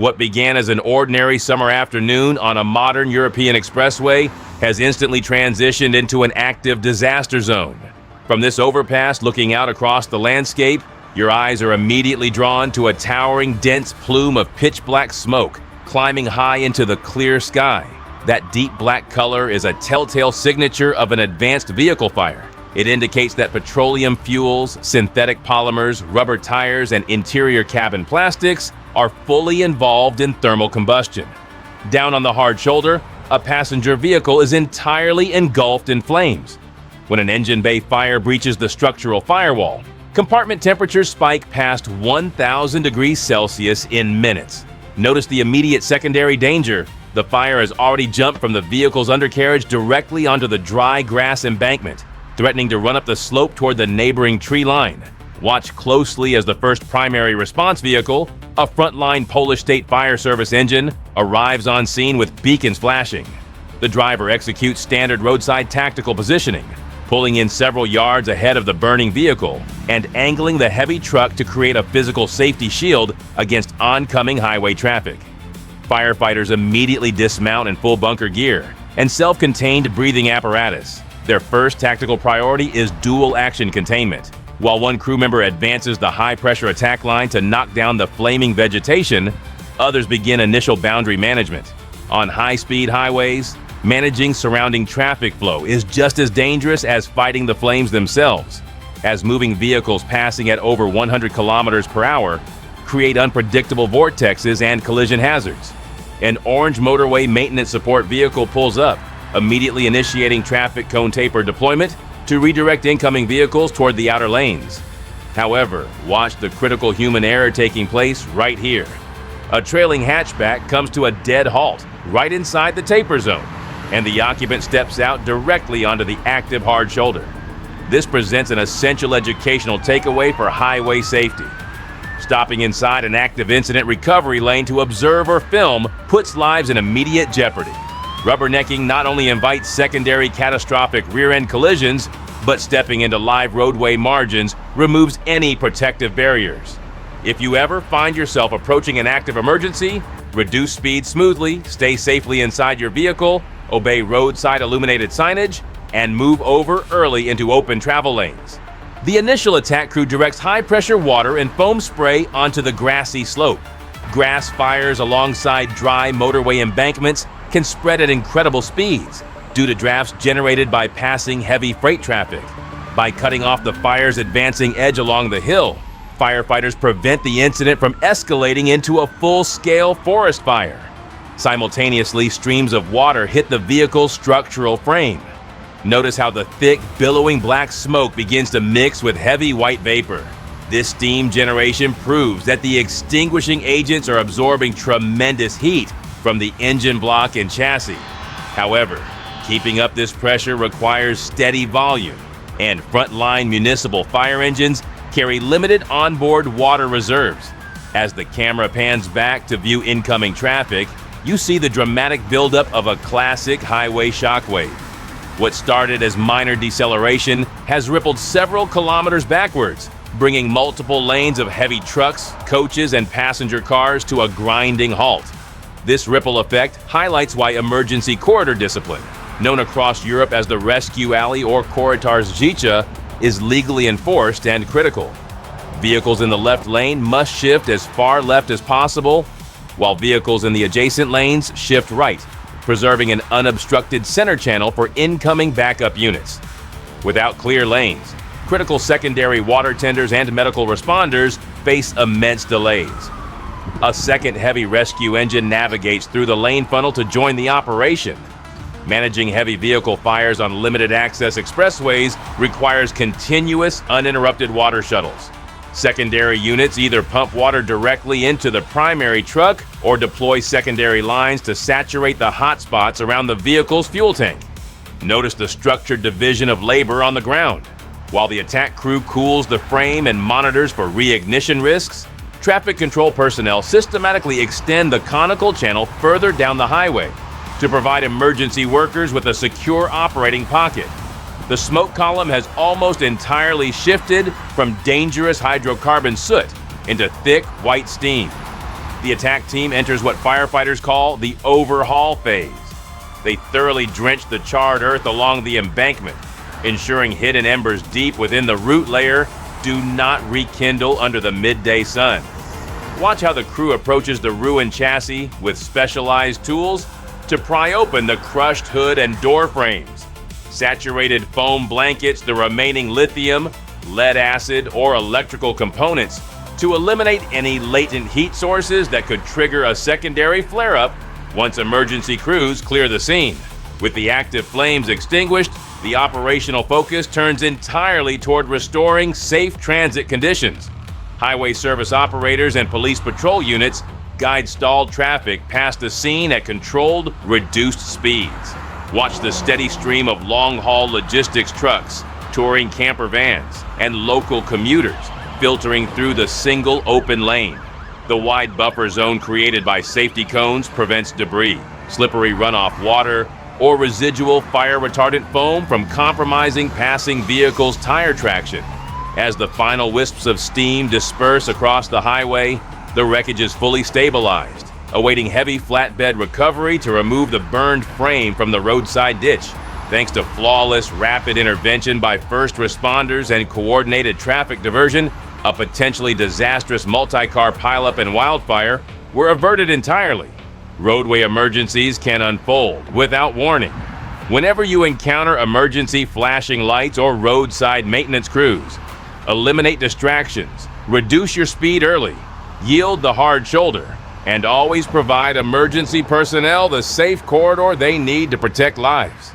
What began as an ordinary summer afternoon on a modern European expressway has instantly transitioned into an active disaster zone. From this overpass looking out across the landscape, your eyes are immediately drawn to a towering, dense plume of pitch-black smoke climbing high into the clear sky. That deep black color is a telltale signature of an advanced vehicle fire. It indicates that petroleum fuels, synthetic polymers, rubber tires, and interior cabin plastics are fully involved in thermal combustion. Down on the hard shoulder, a passenger vehicle is entirely engulfed in flames. When an engine bay fire breaches the structural firewall, compartment temperatures spike past 1,000 degrees Celsius in minutes. Notice the immediate secondary danger. The fire has already jumped from the vehicle's undercarriage directly onto the dry grass embankment, threatening to run up the slope toward the neighboring tree line. Watch closely as the first primary response vehicle, a frontline Polish State Fire Service engine, arrives on scene with beacons flashing. The driver executes standard roadside tactical positioning, pulling in several yards ahead of the burning vehicle and angling the heavy truck to create a physical safety shield against oncoming highway traffic. Firefighters immediately dismount in full bunker gear and self-contained breathing apparatus. Their first tactical priority is dual-action containment. While one crew member advances the high-pressure attack line to knock down the flaming vegetation, others begin initial boundary management. On high-speed highways, managing surrounding traffic flow is just as dangerous as fighting the flames themselves, as moving vehicles passing at over 100 kilometers per hour create unpredictable vortexes and collision hazards. An orange motorway maintenance support vehicle pulls up, immediately initiating traffic cone taper deployment to redirect incoming vehicles toward the outer lanes. However, watch the critical human error taking place right here. A trailing hatchback comes to a dead halt right inside the taper zone, and the occupant steps out directly onto the active hard shoulder. This presents an essential educational takeaway for highway safety. Stopping inside an active incident recovery lane to observe or film puts lives in immediate jeopardy. Rubbernecking not only invites secondary catastrophic rear-end collisions, but stepping into live roadway margins removes any protective barriers. If you ever find yourself approaching an active emergency, reduce speed smoothly, stay safely inside your vehicle, obey roadside illuminated signage, and move over early into open travel lanes. The initial attack crew directs high-pressure water and foam spray onto the grassy slope. Grass fires alongside dry motorway embankments can spread at incredible speeds due to drafts generated by passing heavy freight traffic. By cutting off the fire's advancing edge along the hill, firefighters prevent the incident from escalating into a full-scale forest fire. Simultaneously, streams of water hit the vehicle's structural frame. Notice how the thick, billowing black smoke begins to mix with heavy white vapor. This steam generation proves that the extinguishing agents are absorbing tremendous heat from the engine block and chassis. However, keeping up this pressure requires steady volume, and frontline municipal fire engines carry limited onboard water reserves. As the camera pans back to view incoming traffic, you see the dramatic buildup of a classic highway shockwave. What started as minor deceleration has rippled several kilometers backwards, bringing multiple lanes of heavy trucks, coaches, and passenger cars to a grinding halt. This ripple effect highlights why emergency corridor discipline, known across Europe as the rescue alley or Korytarz, is legally enforced and critical. Vehicles in the left lane must shift as far left as possible, while vehicles in the adjacent lanes shift right, preserving an unobstructed center channel for incoming backup units. Without clear lanes, critical secondary water tenders and medical responders face immense delays. A second heavy rescue engine navigates through the lane funnel to join the operation. Managing heavy vehicle fires on limited access expressways requires continuous, uninterrupted water shuttles. Secondary units either pump water directly into the primary truck or deploy secondary lines to saturate the hot spots around the vehicle's fuel tank. Notice the structured division of labor on the ground. While the attack crew cools the frame and monitors for reignition risks, traffic control personnel systematically extend the conical channel further down the highway to provide emergency workers with a secure operating pocket. The smoke column has almost entirely shifted from dangerous hydrocarbon soot into thick white steam. the attack team enters what firefighters call the overhaul phase. They thoroughly drench the charred earth along the embankment, ensuring hidden embers deep within the root layer do not rekindle under the midday sun. Watch how the crew approaches the ruined chassis with specialized tools to pry open the crushed hood and door frames. Saturated foam blankets the remaining lithium, lead acid, or electrical components to eliminate any latent heat sources that could trigger a secondary flare-up once emergency crews clear the scene. With the active flames extinguished, the operational focus turns entirely toward restoring safe transit conditions. Highway service operators and police patrol units guide stalled traffic past the scene at controlled, reduced speeds. Watch the steady stream of long-haul logistics trucks, touring camper vans, and local commuters filtering through the single open lane. The wide buffer zone created by safety cones prevents debris, slippery runoff water, or residual fire-retardant foam from compromising passing vehicles' tire traction. As the final wisps of steam disperse across the highway, the wreckage is fully stabilized, awaiting heavy flatbed recovery to remove the burned frame from the roadside ditch. Thanks to flawless, rapid intervention by first responders and coordinated traffic diversion, a potentially disastrous multi-car pileup and wildfire were averted entirely. Roadway emergencies can unfold without warning. Whenever you encounter emergency flashing lights or roadside maintenance crews, eliminate distractions, reduce your speed early, yield the hard shoulder, and always provide emergency personnel the safe corridor they need to protect lives.